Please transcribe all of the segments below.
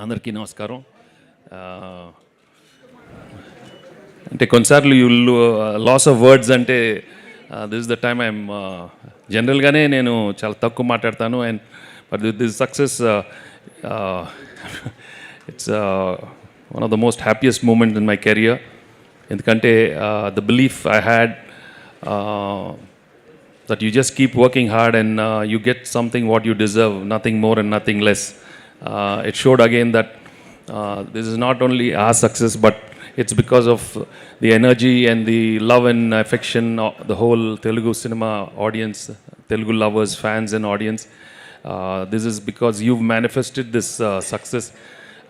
అందరికీ నమస్కారం. అంటే కొన్నిసార్లు లాస్ ఆఫ్ వర్డ్స్ అంటే this is the time I'm జనరల్గానే నేను చాలా తక్కువ మాట్లాడతాను. And but this success it's one of the most happiest moment in my career. ఎందుకంటే the belief I had that you just keep working hard and you get something what you deserve, nothing more and nothing less. It showed again that this is not only our success, but it's because of the energy and the love and affection of the whole Telugu cinema audience, Telugu lovers, fans and audience. This is because you've manifested this success.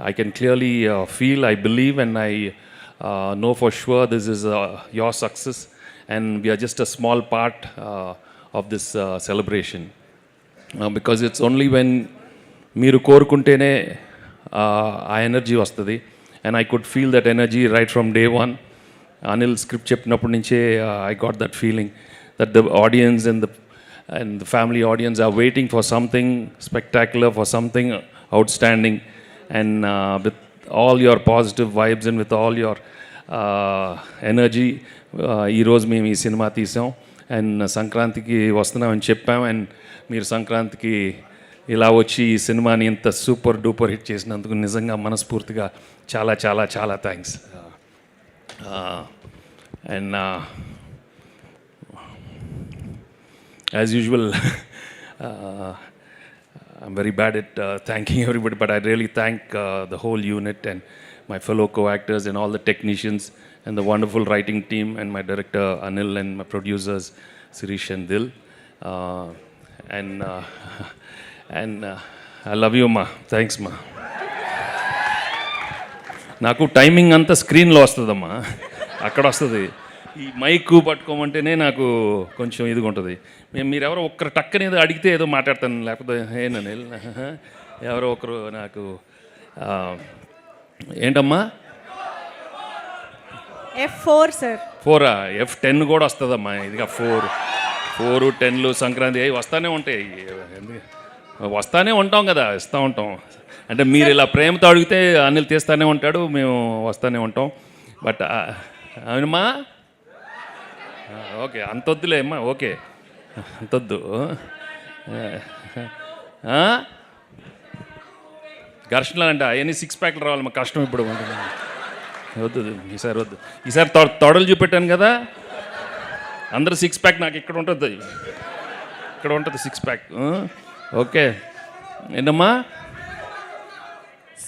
I can clearly feel, I believe, and I know for sure this is your success, and we are just a small part of this celebration, because it's only when మీరు కోరుకుంటేనే ఆ energy వస్తుంది. And I could feel that energy right from day one. Anil script చెప్పినప్పటి నుంచే I got that feeling that the audience and the family audience are waiting for something spectacular, for something outstanding. And with all your positive vibes and with all your energy ఈరోజు మేము ఈ cinema తీసాం. And సంక్రాంతికి వస్తున్నామని చెప్పాం. And మీరు సంక్రాంతికి ఇలా వచ్చి ఈ సినిమాని ఇంత సూపర్ డూపర్ హిట్ చేసినందుకు నిజంగా మనస్ఫూర్తిగా చాలా చాలా చాలా thanks. And as usual I'm very bad at thanking everybody, but I really thank the whole unit and my fellow co-actors and all the technicians and the wonderful writing team and my director Anil and my producers Sirish and Dil. And I love you, ma. Thanks, ma. నాకు timing అంతా స్క్రీన్లో వస్తుందమ్మా, అక్కడ వస్తుంది. ఈ mic పట్టుకోమంటేనే నాకు కొంచెం ఇదిగా ఉంటుంది. మీరెవరో ఒక్కరు టక్కని ఏదో అడిగితే ఏదో మాట్లాడతాను, లేకపోతే ఏనని ఎవరో ఒకరు నాకు ఏంటమ్మా F4 సార్. 4 F10 కూడా వస్తుందమ్మా. ఇదిగా 4 10 సంక్రాంతి అవి వస్తూనే ఉంటాయి. వస్తూనే ఉంటాం కదా, ఇస్తూ ఉంటాం. అంటే మీరు ఇలా ప్రేమతో అడిగితే అనిల్ తీస్తూనే ఉంటాడు, మేము వస్తూనే ఉంటాం. బట్ అవునమ్మా, ఓకే అంతొద్దులే అమ్మా, ఓకే అంతొద్దు. ఘర్షణలు అంటే అవన్నీ 6 ప్యాక్లు రావాలి, మాకు కష్టం ఇప్పుడు ఉంటుంది. వద్దు ఈసారి, వద్దు ఈసారి. తొడలు చూపెట్టాను కదా, అందరూ 6 ప్యాక్ నాకు ఇక్కడ ఉంటుంది, ఇక్కడ ఉంటుంది 6 ప్యాక్. ఓకే ఏంటమ్మా,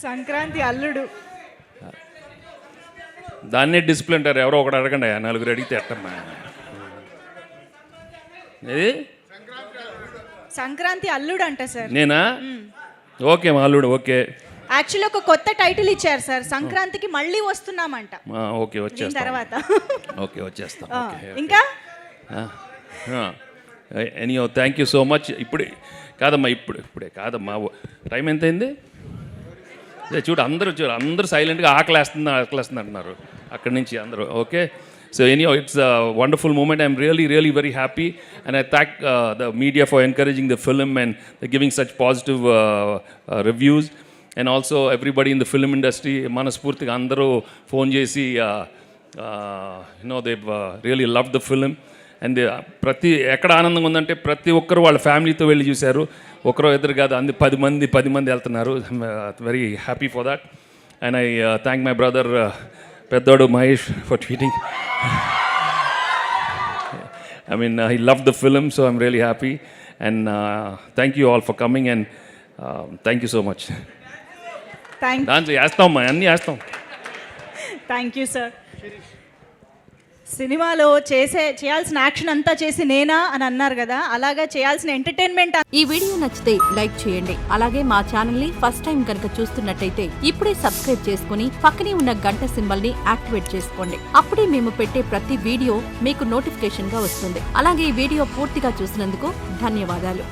సంక్రాంతి అల్లుడు దాన్నే డిసిప్లిన్ అంటారు. ఎవరో ఒకటి అడగండి, 4 అడిగితే ఎట్టమ్మా. ఇది సంక్రాంతి అల్లుడు అంట సార్. నేనా? ఓకే మా అల్లుడు. ఓకే, యాక్చువల్లీ ఒక కొత్త టైటిల్ ఇచ్చారు సార్, సంక్రాంతికి మళ్ళీ వస్తున్నామంట. ఓకే వచ్చేస్తాం తర్వాత. ఓకే వచ్చేస్తాం. ఇంకా anyhow thank you so much. ఇప్పుడే కాదమ్మా, ఇప్పుడే కాదమ్మా. టైం ఎంత అయింది చూడు, అందరూ సైలెంట్గా ఆకలేస్తుంది అంటున్నారు అక్కడి నుంచి అందరూ. Okay, so anyhow it's a wonderful moment. I'm really very happy, and I thank the media for encouraging the film and giving such positive reviews, and also everybody in the film industry. మనస్ఫూర్తిగా అందరూ phone చేసి they've really loved the film. And ఎక్కడ ఆనందంగా ఉందంటే ప్రతి ఒక్కరు వాళ్ళ ఫ్యామిలీతో వెళ్ళి చూశారు. ఒకరో ఇద్దరు కాదు, 10 మంది వెళ్తున్నారు. Very happy for that. And I thank my brother పెద్దోడు Mahesh for tweeting. I mean, he loved the film, so I'm really happy. And thank you all for coming, and thank you so much. దాంట్లో వేస్తాం, అన్నీ వేస్తాం. Thank you sir. సినిమాలో చేయాల్సిన action అంతా చేసి నేనా అని అన్నారు కదా, అలాగా చేయాల్సిన ఎంటర్టైన్మెంట్. ఈ వీడియో నచ్చితే లైక్ చేయండి. అలాగే మా ఛానల్ ని ఫస్ట్ టైం కనుక చూస్తున్నట్టయితే ఇప్పుడే సబ్స్క్రైబ్ చేసుకుని పక్కనే ఉన్న గంట సింబల్ ని యాక్టివేట్ చేసుకోండి. అప్పుడే మేము పెట్టే ప్రతి వీడియో మీకు నోటిఫికేషన్ గా వస్తుంది. అలాగే ఈ వీడియో పూర్తిగా చూసినందుకు ధన్యవాదాలు.